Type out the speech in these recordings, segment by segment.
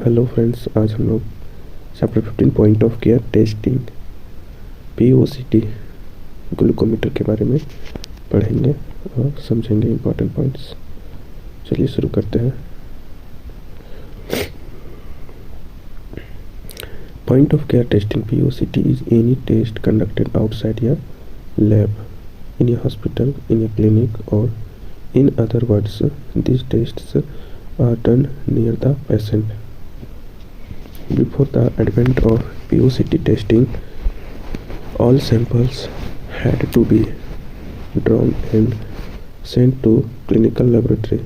Hello friends, आज हम लोग chapter 15 point of care testing POCT glucometer के बारे में पढ़ेंगे और समझेंगे इम्पोर्टेंट पॉइंट्स। चलिए शुरू करते हैं। Point of care testing POCT is any test conducted outside या lab, in a hospital, in a clinic और in other words these tests are done near the patient. Before the advent of POCT testing, all samples had to be drawn and sent to clinical laboratory,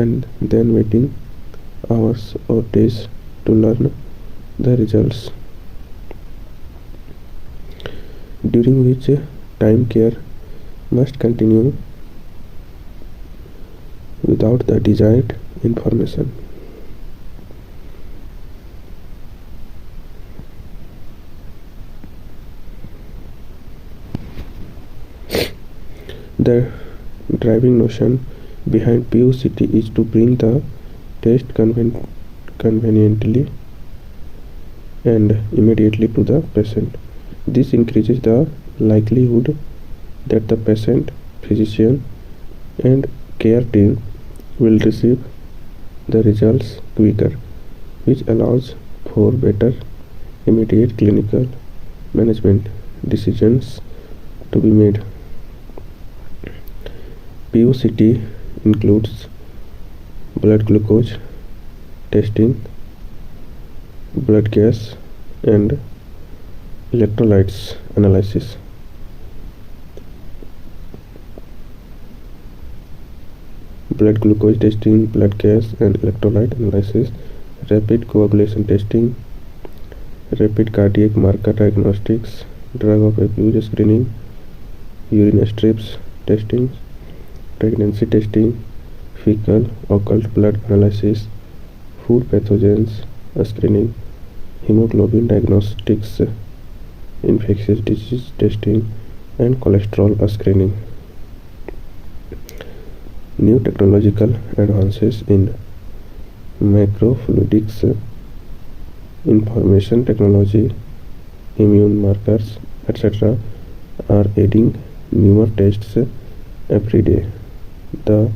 and then waiting hours or days to learn the results, during which time care must continue without the desired information. The driving notion behind POCT is to bring the test conveniently and immediately to the patient. This increases the likelihood that the patient, physician, and care team will receive the results quicker, which allows for better immediate clinical management decisions to be made. POCT includes blood glucose testing, blood gas, and electrolytes analysis. Blood glucose testing, blood gas, and electrolyte analysis, rapid coagulation testing, rapid cardiac marker diagnostics, drug of abuse screening, urine strips testing, pregnancy testing, fecal occult blood analysis, food pathogens screening, hemoglobin diagnostics, infectious disease testing, and cholesterol screening. New technological advances in microfluidics, information technology, immune markers, etc. are adding newer tests every day. The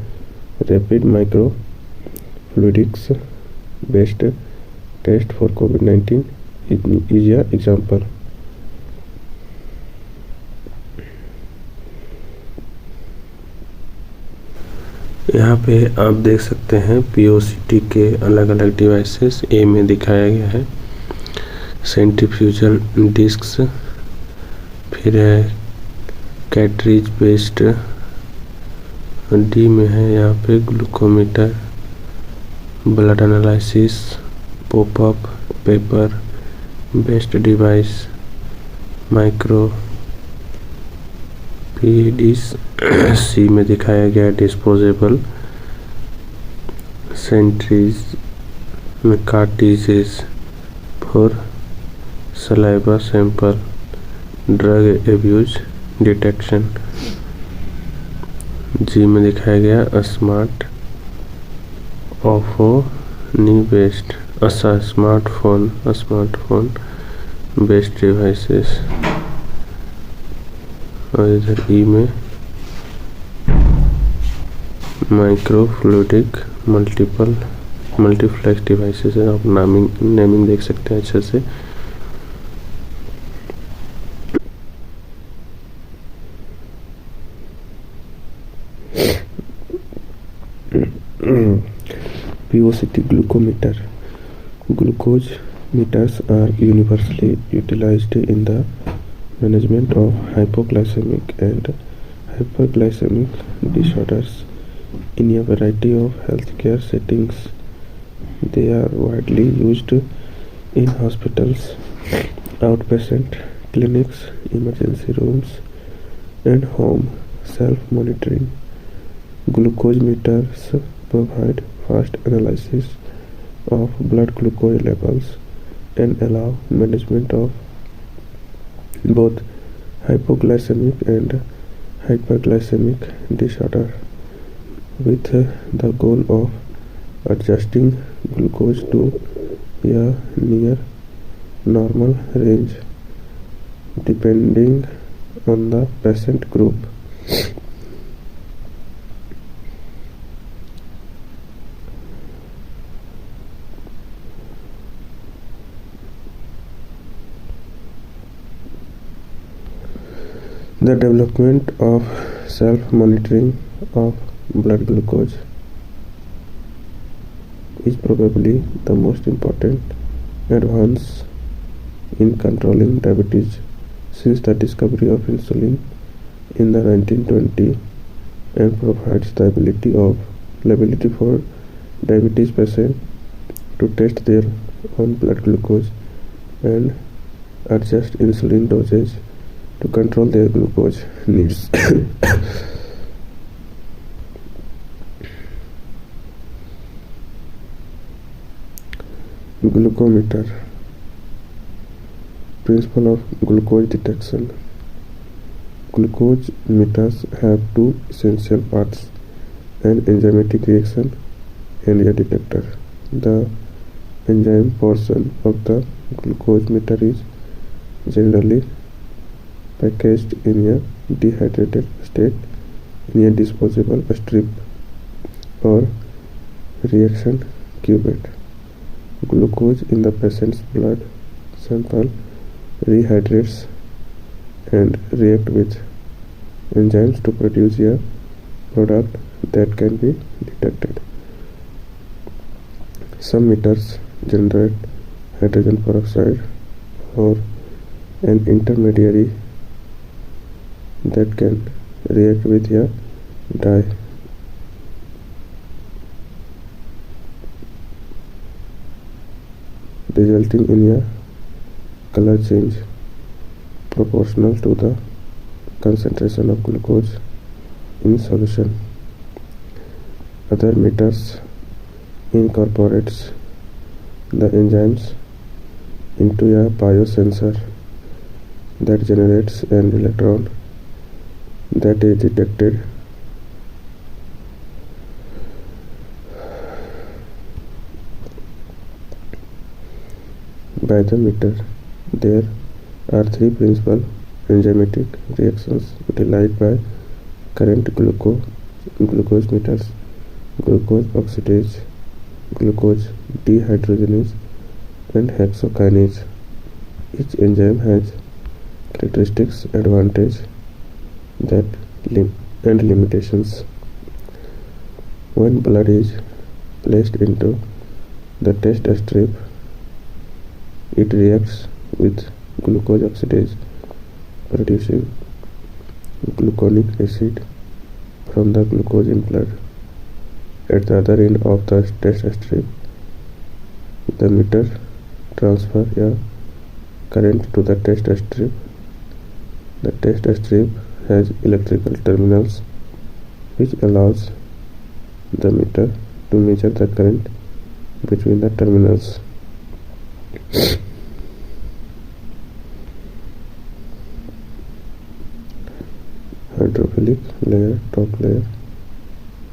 rapid microfluidics based test for COVID-19 is an example. यहाँ पे आप देख सकते हैं POCT के अलग अलग devices ए में दिखाया गया है। सेंट्रीफ्यूजल डिस्क्स, फिर है कैट्रिज बेस्ड, डी में है यहाँ पे glucometer, blood analysis, popup paper based device, micro पीडीस, सी में दिखाया गया डिस्पोजेबल, सेंट्रीज में cartridges for saliva sample, drug abuse detection, G में दिखाया गया स्मार्ट ऑफो नी बेस्ड स्मार्टफोन बेस्ड डिवाइसेस, और इधर ई में माइक्रोफ्लूइडिक मल्टीप्लेक्स डिवाइसेस है। आप नेमिंग देख सकते हैं अच्छे से। POCT glucometer. Glucose meters are universally utilized in the management of hypoglycemic and hyperglycemic disorders in a variety of healthcare settings. They are widely used in hospitals, outpatient clinics, emergency rooms, and home self-monitoring. Glucose meters provide fast analysis of blood glucose levels and allow management of both hypoglycemic and hyperglycemic disorder with the goal of adjusting glucose to a near normal range depending on the patient group. The development of self-monitoring of blood glucose is probably the most important advance in controlling diabetes since the discovery of insulin in the 1920s, and provides the ability for diabetes patients to test their own blood glucose and adjust insulin dosage to control their glucose needs. Glucometer. Principle of glucose detection. Glucose meters have two essential parts: an enzymatic reaction and a detector. The enzyme portion of the glucose meter is generally packaged in a dehydrated state in a disposable strip or reaction cuvette. Glucose in the patient's blood sample rehydrates and react with enzymes to produce a product that can be detected. Some meters generate hydrogen peroxide or an intermediary that can react with a dye, resulting in a color change proportional to the concentration of glucose in solution. Other meters incorporates the enzymes into a biosensor that generates an electron that is detected by the meter. There are three principal enzymatic reactions utilized by current glucose meters: glucose oxidase, glucose dehydrogenase, and hexokinase. Each enzyme has characteristics, advantages, and limitations. When blood is placed into the test strip, it reacts with glucose oxidase, producing gluconic acid from the glucose in blood. At the other end of the test strip, the meter transfers a current to the test strip. The test strip has electrical terminals which allows the meter to measure the current between the terminals. Hydrophilic layer, top layer,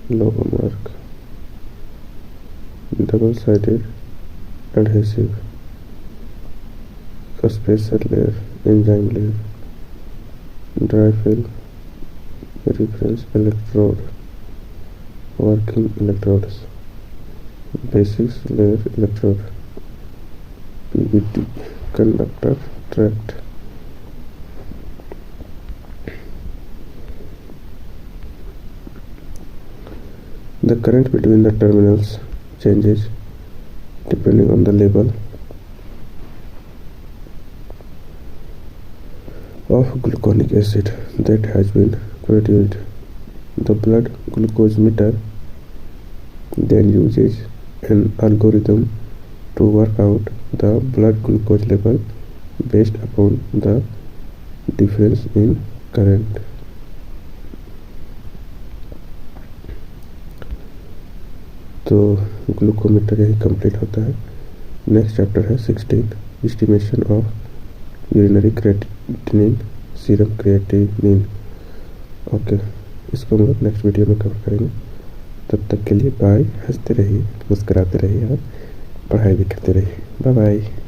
logo mark, double-sided adhesive, a spacer layer, enzyme layer, dry film, reference electrode, working electrodes, basics layer electrode, PVT, conductor tract. The current between the terminals changes depending on the level of gluconic acid that has been produced. The blood glucose meter then uses an algorithm to work out the blood glucose level based upon the difference in current. तो glucometer यही complete होता है। Next chapter है 16, estimation of urinary creatinine, serum creatinine. Okay, इसको हम लोग next video में cover करेंगे। तब तक के लिए बाय। हंसते रहिए, मुस्कुराते रहिए और पढ़ाई भी करते रहिए। Bye bye.